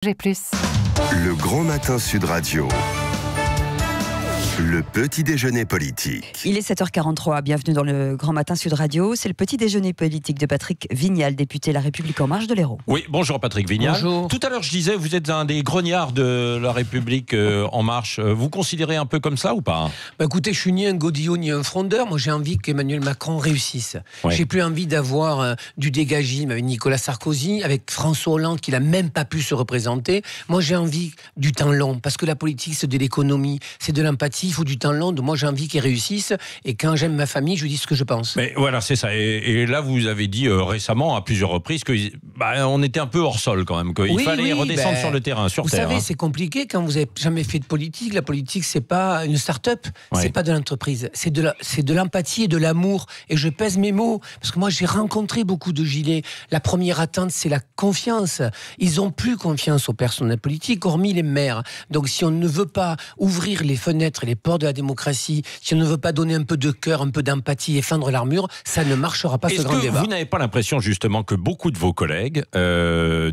J'ai plus. Le Grand Matin Sud Radio. Le petit déjeuner politique. Il est 7h43, bienvenue dans le Grand Matin Sud Radio. C'est le petit déjeuner politique de Patrick Vignal, député La République En Marche de l'Hérault. Oui, bonjour Patrick Vignal. Bonjour. Tout à l'heure je disais, vous êtes un des grognards de La République En Marche. Vous considérez un peu comme ça ou pas ? Écoutez, je suis ni un godillot ni un frondeur. Moi j'ai envie qu'Emmanuel Macron réussisse. Ouais. J'ai plus envie d'avoir du dégagisme avec Nicolas Sarkozy, avec François Hollande qui n'a même pas pu se représenter. Moi j'ai envie du temps long, parce que la politique c'est de l'économie, c'est de l'empathie, il faut du temps long. Donc moi j'ai envie qu'ils réussissent, et quand j'aime ma famille, je dis ce que je pense. Mais voilà, c'est ça. Et là, vous avez dit récemment, à plusieurs reprises, qu'on était un peu hors sol quand même, qu'il fallait redescendre sur le terrain, sur terre. Vous savez, c'est compliqué quand vous n'avez jamais fait de politique. La politique, c'est pas une start-up, c'est pas de l'entreprise, c'est de l'empathie et de l'amour. Et je pèse mes mots, parce que moi j'ai rencontré beaucoup de gilets. La première attente, c'est la confiance. Ils ont plus confiance aux personnels politiques, hormis les maires. Donc si on ne veut pas ouvrir les fenêtres et les portes de la démocratie, si on ne veut pas donner un peu de cœur, un peu d'empathie et fendre l'armure, ça ne marchera pas, ce grand débat. Est-ce que vous n'avez pas l'impression justement que beaucoup de vos collègues,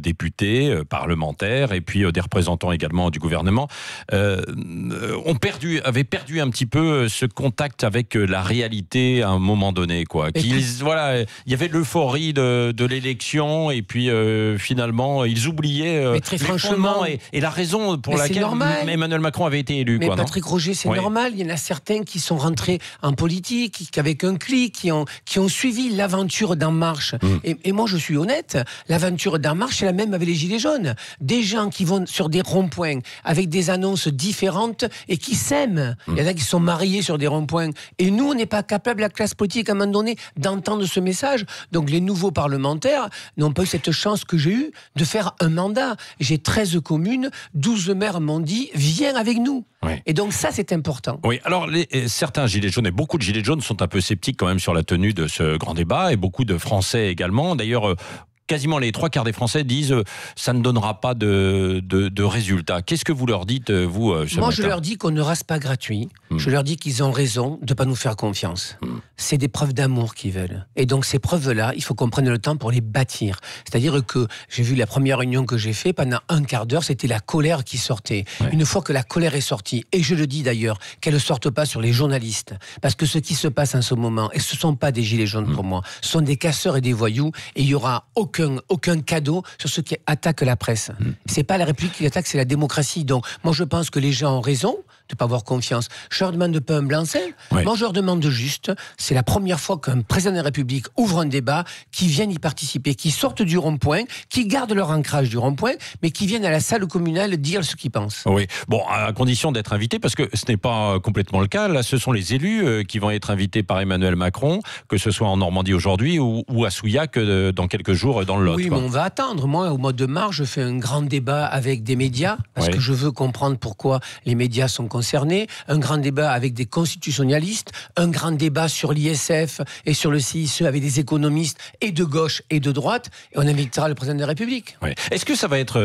députés, parlementaires et puis des représentants également du gouvernement, avaient perdu un petit peu ce contact avec la réalité à un moment donné, quoi. Il y avait l'euphorie de l'élection et puis finalement ils oubliaient les fondements et la raison pour laquelle Emmanuel Macron avait été élu. Mais Patrick Roger, c'est normal. Il y en a certains qui sont rentrés en politique, qui avec un clic, qui ont suivi l'aventure d'En Marche. Et moi, je suis honnête, l'aventure d'En Marche, c'est la même avec les Gilets jaunes. Des gens qui vont sur des ronds-points avec des annonces différentes et qui s'aiment. Il y en a qui sont mariés sur des ronds-points. Et nous, on n'est pas capable, la classe politique, à un moment donné, d'entendre ce message. Donc les nouveaux parlementaires n'ont pas eu cette chance que j'ai eue de faire un mandat. J'ai 13 communes, 12 maires m'ont dit, viens avec nous. Oui. Et donc ça, c'est important. Oui, alors certains gilets jaunes et beaucoup de gilets jaunes sont un peu sceptiques quand même sur la tenue de ce grand débat, et beaucoup de Français également. D'ailleurs, quasiment les 3/4 des Français disent ça ne donnera pas de résultats. Qu'est-ce que vous leur dites, vous, ce Moi, matin ? je leur dis qu'on ne reste pas gratuit. Je leur dis qu'ils ont raison de ne pas nous faire confiance. C'est des preuves d'amour qu'ils veulent. Et donc, ces preuves-là, il faut qu'on prenne le temps pour les bâtir. C'est-à-dire que j'ai vu la première réunion que j'ai faite, pendant un quart d'heure, c'était la colère qui sortait. Ouais. Une fois que la colère est sortie, et je le dis d'ailleurs, qu'elle ne sorte pas sur les journalistes. Parce que ce qui se passe en ce moment, et ce ne sont pas des gilets jaunes pour moi, ce sont des casseurs et des voyous, et il n'y aura aucun cadeau sur ceux qui attaquent la presse. C'est pas la République qui attaque, c'est la démocratie. Donc, moi, je pense que les gens ont raison de ne pas avoir confiance. Je leur demande pas un blanc-seing. Ouais. Moi, je leur demande juste, c'est la première fois qu'un président de la République ouvre un débat, qui viennent y participer, qui sortent du rond-point, qui gardent leur ancrage du rond-point, mais qui viennent à la salle communale dire ce qu'ils pensent. Oui, bon, à condition d'être invités, parce que ce n'est pas complètement le cas. Là, ce sont les élus qui vont être invités par Emmanuel Macron, que ce soit en Normandie aujourd'hui ou à Souillac dans quelques jours dans le Lot. Oui, mais on va attendre. Moi, au mois de mars, je fais un grand débat avec des médias, parce que je veux comprendre pourquoi les médias sont concernés. Un grand débat avec des constitutionnalistes, un grand débat sur l'ISF et sur le CICE avec des économistes et de gauche et de droite, et on invitera le président de la République. Oui. Est-ce que ça va être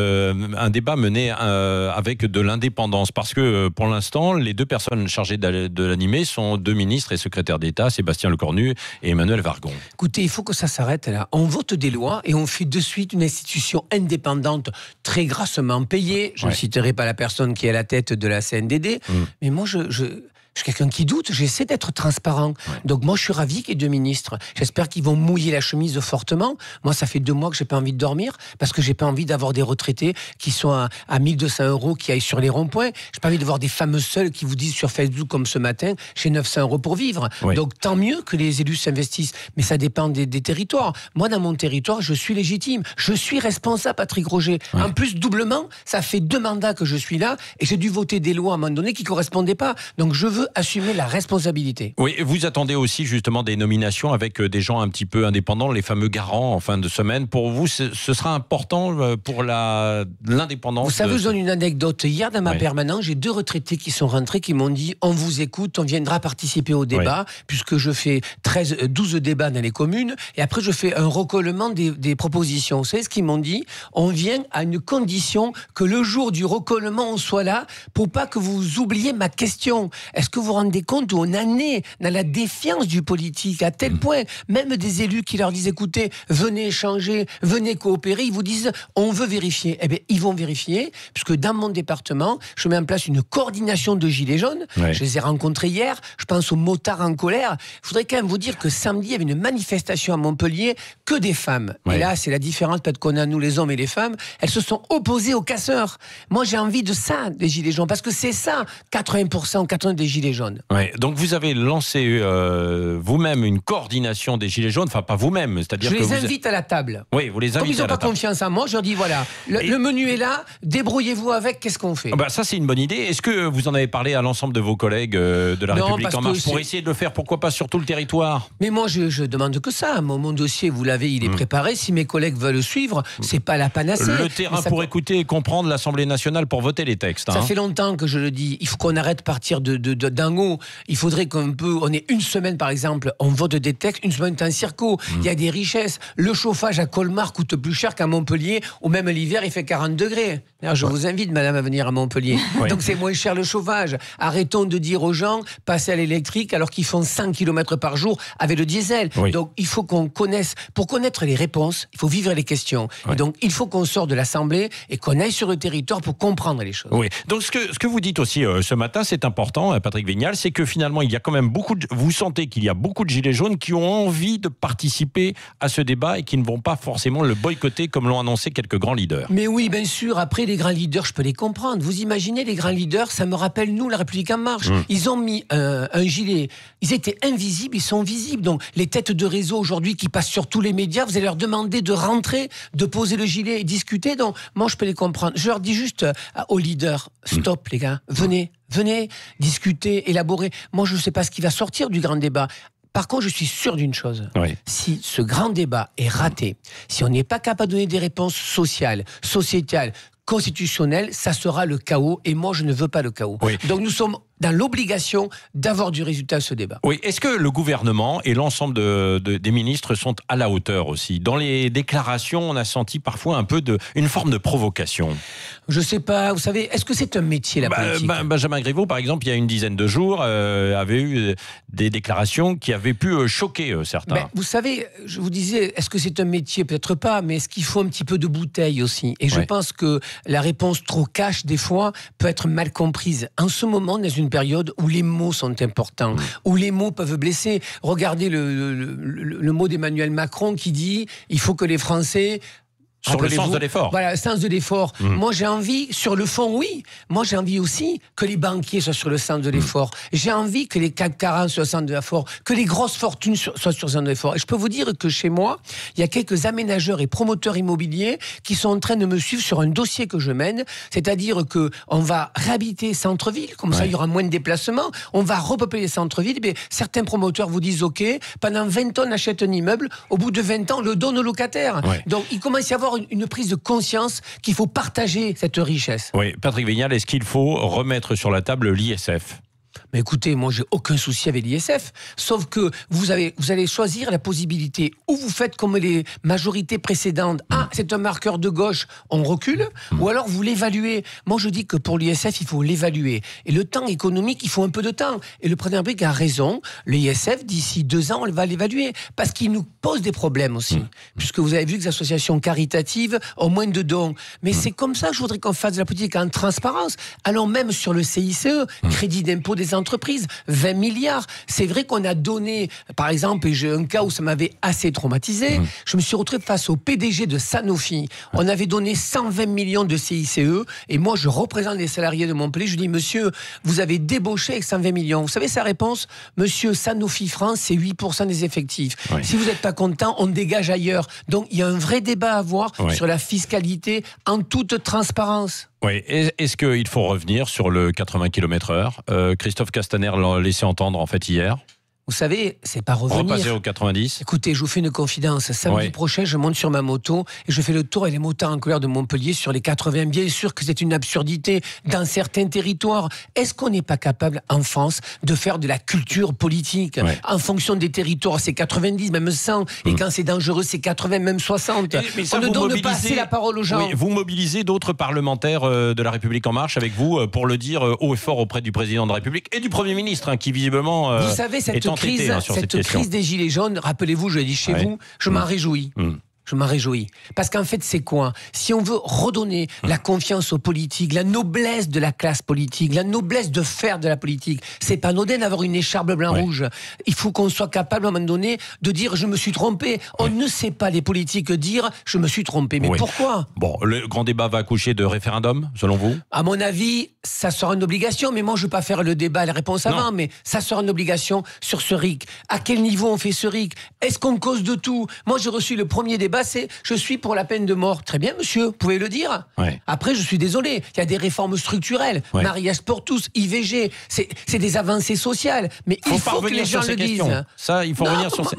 un débat mené avec de l'indépendance ? Parce que pour l'instant, les deux personnes chargées de l'animer sont deux ministres et secrétaires d'État, Sébastien Lecornu et Emmanuel Wargon. Écoutez, il faut que ça s'arrête là. On vote des lois et on fait de suite une institution indépendante très grassement payée. Je ne citerai pas la personne qui est à la tête de la CNDD, mais moi je suis quelqu'un qui doute, j'essaie d'être transparent. Donc moi je suis ravi qu'il y ait deux ministres. J'espère qu'ils vont mouiller la chemise fortement. Moi ça fait 2 mois que j'ai pas envie de dormir, parce que j'ai pas envie d'avoir des retraités qui sont à 1 200 € qui aillent sur les ronds-points. J'ai pas envie de voir des fameux seuls qui vous disent sur Facebook comme ce matin, j'ai 900 € pour vivre. Donc tant mieux que les élus s'investissent, mais ça dépend des territoires. Moi dans mon territoire je suis légitime, je suis responsable, Patrick Roger. En plus doublement, ça fait 2 mandats que je suis là et j'ai dû voter des lois à un moment donné qui correspondaient pas. Donc je veux assumer la responsabilité. Oui, vous attendez aussi justement des nominations avec des gens un petit peu indépendants, les fameux garants en fin de semaine. Pour vous, ce sera important pour l'indépendance. Vous savez, je donne une anecdote. Hier, dans ma permanence, j'ai 2 retraités qui sont rentrés, qui m'ont dit, on vous écoute, on viendra participer au débat, puisque je fais 12 débats dans les communes, et après je fais un recollement des propositions. Vous savez ce qu'ils m'ont dit ? On vient à une condition que le jour du recollement, on soit là, pour pas que vous oubliez ma question. Est-ce Est-ce que vous vous rendez compte où on en est dans la défiance du politique, à tel point, même des élus qui leur disent, écoutez, venez échanger, venez coopérer, ils vous disent, on veut vérifier. Eh bien, ils vont vérifier, puisque dans mon département, je mets en place une coordination de gilets jaunes. Ouais. Je les ai rencontrés hier, je pense aux motards en colère. Je voudrais quand même vous dire que samedi, il y avait une manifestation à Montpellier, que des femmes. Ouais. Et là, c'est la différence, peut-être qu'on a, nous les hommes et les femmes, elles se sont opposées aux casseurs. Moi, j'ai envie de ça, des gilets jaunes, parce que c'est ça, 80% des gilets jaunes. Ouais. Donc, vous avez lancé vous-même une coordination des gilets jaunes, enfin, pas vous-même, c'est-à-dire je que les invite à la table. Oui, vous les invitez à la table. Comme ils n'ont pas confiance en moi, je leur dis, voilà, le menu est là, débrouillez-vous avec, qu'est-ce qu'on fait ? Bah, ça, c'est une bonne idée. Est-ce que vous en avez parlé à l'ensemble de vos collègues de la République En Marche pour essayer de le faire, pourquoi pas, sur tout le territoire ? Mais moi, je demande que ça. Mon dossier, vous l'avez, il est préparé. Si mes collègues veulent suivre, c'est pas la panacée. Le terrain pour écouter et comprendre l'Assemblée nationale pour voter les textes. Ça fait longtemps que je le dis. Il faut qu'on arrête de partir d'en haut. Il faudrait on ait une semaine, par exemple, on vote des textes, une semaine, un circo. Il y a des richesses. Le chauffage à Colmar coûte plus cher qu'à Montpellier, ou même l'hiver, il fait 40 degrés. Alors, je vous invite, madame, à venir à Montpellier. Donc, c'est moins cher le chauffage. Arrêtons de dire aux gens, passez à l'électrique alors qu'ils font 100 km par jour avec le diesel. Donc, il faut qu'on connaisse, pour connaître les réponses, il faut vivre les questions. Et donc, il faut qu'on sorte de l'Assemblée et qu'on aille sur le territoire pour comprendre les choses. Oui. Donc, ce que vous dites aussi ce matin, c'est important, Patrick Vignal, c'est que finalement, il y a quand même vous sentez qu'il y a beaucoup de gilets jaunes qui ont envie de participer à ce débat et qui ne vont pas forcément le boycotter comme l'ont annoncé quelques grands leaders. Mais oui, bien sûr. Après, les grands leaders, je peux les comprendre. Vous imaginez, les grands leaders, ça me rappelle, nous, la République En Marche. Ils ont mis un gilet. Ils étaient invisibles, ils sont visibles. Donc, les têtes de réseau aujourd'hui qui passent sur tous les médias, vous allez leur demander de rentrer, de poser le gilet et discuter. Donc, moi, je peux les comprendre. Je leur dis juste aux leaders, stop, les gars, venez discuter, élaborer. Moi, je ne sais pas ce qui va sortir du grand débat. Par contre, je suis sûr d'une chose. Si ce grand débat est raté, si on n'est pas capable de donner des réponses sociales, sociétales, constitutionnelles, ça sera le chaos. Et moi, je ne veux pas le chaos. Donc, nous sommes dans l'obligation d'avoir du résultat à ce débat. Oui, est-ce que le gouvernement et l'ensemble des ministres sont à la hauteur aussi ? Dans les déclarations, on a senti parfois un peu une forme de provocation. Je sais pas, vous savez, est-ce que c'est un métier, la politique ? Benjamin Griveaux, par exemple, il y a une dizaine de jours, avait eu des déclarations qui avaient pu choquer certains. Vous savez, je vous disais, est-ce que c'est un métier ? Peut-être pas, mais est-ce qu'il faut un petit peu de bouteille aussi ? Et je pense que la réponse trop cash, des fois, peut être mal comprise. En ce moment, dans une période où les mots sont importants, où les mots peuvent blesser. Regardez le mot d'Emmanuel Macron qui dit « il faut que les Français » sur le sens de l'effort. Voilà, le sens de l'effort. Moi, j'ai envie, sur le fond, oui. Moi, j'ai envie aussi que les banquiers soient sur le sens de l'effort. J'ai envie que les CAC 40 soient sur le sens de l'effort, que les grosses fortunes soient sur le sens de l'effort. Et je peux vous dire que chez moi, il y a quelques aménageurs et promoteurs immobiliers qui sont en train de me suivre sur un dossier que je mène. C'est-à-dire que on va réhabiliter centre-ville, comme ça, il y aura moins de déplacements. On va repeupler les centres-villes. Mais certains promoteurs vous disent, OK, pendant 20 ans, on achète un immeuble. Au bout de 20 ans, on le donne aux locataires. Donc, il commence à y avoir une prise de conscience qu'il faut partager cette richesse. Oui, Patrick Vignal, est-ce qu'il faut remettre sur la table l'ISF ? Mais écoutez, moi, j'ai aucun souci avec l'ISF. Sauf que vous allez choisir la possibilité où vous faites comme les majorités précédentes. Ah, c'est un marqueur de gauche, on recule. Ou alors vous l'évaluez. Moi, je dis que pour l'ISF, il faut l'évaluer. Et le temps économique, il faut un peu de temps. Et le président Bric a raison. L'ISF, d'ici 2 ans, on va l'évaluer. Parce qu'il nous pose des problèmes aussi. Puisque vous avez vu que les associations caritatives ont moins de dons. Mais c'est comme ça que je voudrais qu'on fasse de la politique en transparence. Allons même sur le CICE, crédit d'impôt des entreprises, 20 milliards. C'est vrai qu'on a donné, par exemple, et j'ai un cas où ça m'avait assez traumatisé, je me suis retrouvé face au PDG de Sanofi. On avait donné 120 millions de CICE, et moi je représente les salariés de Montpellier, je dis, monsieur, vous avez débauché avec 120 millions. Vous savez sa réponse ? Monsieur, Sanofi France, c'est 8% des effectifs. Si vous n'êtes pas content, on dégage ailleurs. Donc il y a un vrai débat à avoir sur la fiscalité en toute transparence. Oui, est-ce qu'il faut revenir sur le 80 km/h ? Christophe Castaner l'a laissé entendre en fait hier. Vous savez, c'est pas revenir. Repasser au 90. Écoutez, je vous fais une confidence. Samedi prochain, je monte sur ma moto et je fais le tour et les motards en couleur de Montpellier sur les 80. Bien sûr que c'est une absurdité dans certains territoires. Est-ce qu'on n'est pas capable, en France, de faire de la culture politique en fonction des territoires? C'est 90, même 100. Et quand c'est dangereux, c'est 80, même 60. Mais ça, on ne donne pas assez la parole aux gens. Oui, vous mobilisez d'autres parlementaires de la République En Marche avec vous pour le dire haut et fort auprès du président de la République et du Premier ministre, qui visiblement vous savez, cette crise des Gilets jaunes, rappelez-vous, je l'ai dit chez vous, je m'en réjouis. Je m'en réjouis. Parce qu'en fait, c'est quoi? Si on veut redonner la confiance aux politiques, la noblesse de la classe politique, la noblesse de faire de la politique, c'est pas anodin d'avoir une écharpe blanc-rouge. Il faut qu'on soit capable, à un moment donné, de dire « je me suis trompé ». On ne sait pas, les politiques, dire « je me suis trompé ». Mais pourquoi? Bon, le grand débat va accoucher de référendum, selon vous? À mon avis, ça sera une obligation. Mais moi, je ne veux pas faire le débat, la réponse avant, mais ça sera une obligation sur ce RIC. À quel niveau on fait ce RIC? Est-ce qu'on cause de tout? Moi, j'ai reçu le premier débat, c'est « je suis pour la peine de mort ». Très bien, monsieur, vous pouvez le dire. Après, je suis désolé, il y a des réformes structurelles, mariage pour tous, IVG, c'est des avancées sociales. Mais il faut que les gens le disent. Ça, il faut revenir sur ça.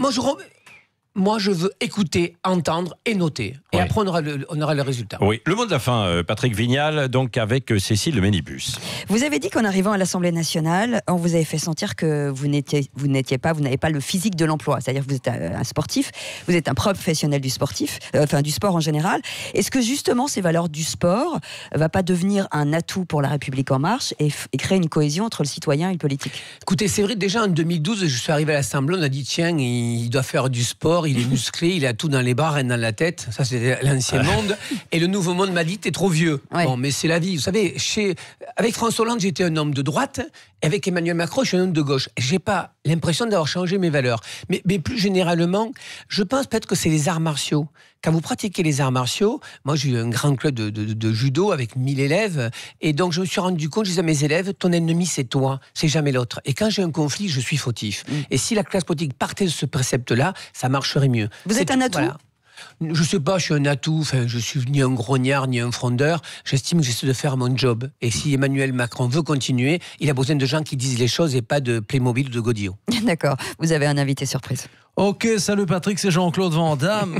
Moi, je veux écouter, entendre et noter. Et après, on aura le résultat. Oui. Le mot de la fin, Patrick Vignal, donc avec Cécile de Ménibus. Vous avez dit qu'en arrivant à l'Assemblée nationale, on vous avait fait sentir que vous n'avez pas le physique de l'emploi. C'est-à-dire que vous êtes un sportif, vous êtes un professionnel du sport en général. Est-ce que justement ces valeurs du sport ne vont pas devenir un atout pour la République En Marche et créer une cohésion entre le citoyen et le politique? Écoutez, c'est vrai, déjà en 2012, je suis arrivé à l'Assemblée, on a dit tiens, il doit faire du sport. Il est musclé, il a tout dans les bras, rien dans la tête. Ça, c'était l'ancien monde. Et le nouveau monde m'a dit, t'es trop vieux. Bon, mais c'est la vie. Vous savez, avec François Hollande, j'étais un homme de droite. Et avec Emmanuel Macron, je suis un homme de gauche. J'ai pas l'impression d'avoir changé mes valeurs. Mais plus généralement, je pense peut-être que c'est les arts martiaux. Quand vous pratiquez les arts martiaux, moi j'ai eu un grand club de judo avec 1000 élèves, et donc je me suis rendu compte, je disais à mes élèves, ton ennemi c'est toi, c'est jamais l'autre. Et quand j'ai un conflit, je suis fautif. Et si la classe politique partait de ce précepte-là, ça marcherait mieux. Vous êtes un atout? Je sais pas, je suis un atout, enfin, je suis ni un grognard, ni un frondeur. J'estime que j'essaie de faire mon job. Et si Emmanuel Macron veut continuer, il a besoin de gens qui disent les choses et pas de Playmobil ou de Godillot. D'accord, vous avez un invité surprise. Ok, salut Patrick, c'est Jean-Claude Van Damme.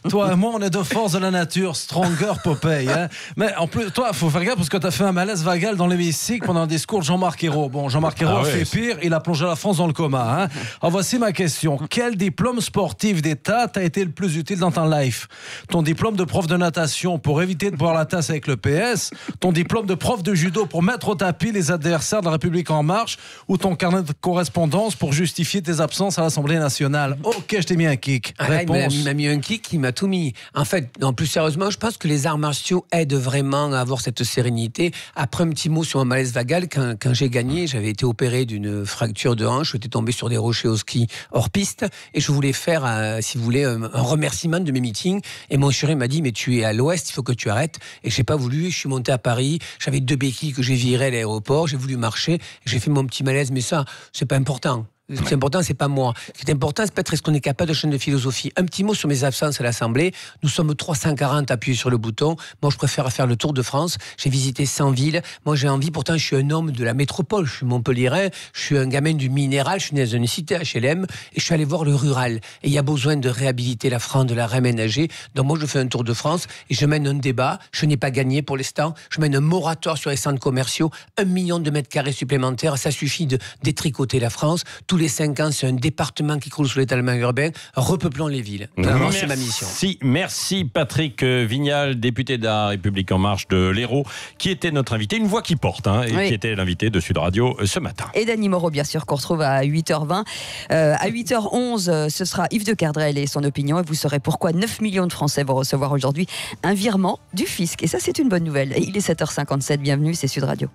Toi et moi, on est de force de la nature, stronger Popeye. Hein. Mais en plus, toi, faut faire gaffe parce que t'as fait un malaise vagal dans l'hémicycle pendant un discours de Jean-Marc Ayrault. Bon, Jean-Marc Ayrault a fait pire, il a plongé la France dans le coma. Hein. Alors voici ma question. Quel diplôme sportif d'État t'a été le plus utile dans ton life? Ton diplôme de prof de natation pour éviter de boire la tasse avec le PS? Ton diplôme de prof de judo pour mettre au tapis les adversaires de la République En Marche? Ou ton carnet de correspondance pour justifier tes absences à l'Assemblée nationale? Ok, je t'ai mis un kick. Réponse. Il m'a mis un kick, il m'a tout mis. En fait, non, plus sérieusement, je pense que les arts martiaux aident vraiment à avoir cette sérénité. Après, un petit mot sur un malaise vagal. Quand j'ai gagné, j'avais été opéré d'une fracture de hanche. J'étais tombé sur des rochers au ski hors piste. Et je voulais faire, si vous voulez, un remerciement de mes meetings. Et mon chéri m'a dit, mais tu es à l'ouest, il faut que tu arrêtes. Et j'ai pas voulu. Je suis monté à Paris. J'avais 2 béquilles que j'ai virées à l'aéroport. J'ai voulu marcher. J'ai fait mon petit malaise. Mais ça, c'est pas important. Ce qui est important, c'est pas moi. Ce qui est important, c'est peut-être est-ce qu'on est capable de changer de philosophie. Un petit mot sur mes absences à l'Assemblée. Nous sommes 340 appuyés sur le bouton. Moi, je préfère faire le tour de France. J'ai visité 100 villes. Moi, j'ai envie, pourtant, je suis un homme de la métropole. Je suis montpelliérain. Je suis un gamin du minéral. Je suis né dans une cité HLM. Et je suis allé voir le rural. Et il y a besoin de réhabiliter la France, de la réaménager. Donc, moi, je fais un tour de France et je mène un débat. Je n'ai pas gagné pour l'instant. Je mène un moratoire sur les centres commerciaux. 1 million de mètres carrés supplémentaires. Ça suffit de détricoter la France. Tous les 5 ans, c'est un département qui croule sous l'étalement urbain. Repeuplons les villes. Vraiment, c'est ma mission. Merci Patrick Vignal, député de la République En Marche de l'Hérault, qui était notre invité, une voix qui porte, et qui était l'invité de Sud Radio ce matin. Et Dany Moreau, bien sûr, qu'on retrouve à 8h20. À 8h11, ce sera Yves de Kerdrel et son opinion. Et vous saurez pourquoi 9 millions de Français vont recevoir aujourd'hui un virement du fisc. Et ça, c'est une bonne nouvelle. Il est 7h57. Bienvenue, c'est Sud Radio.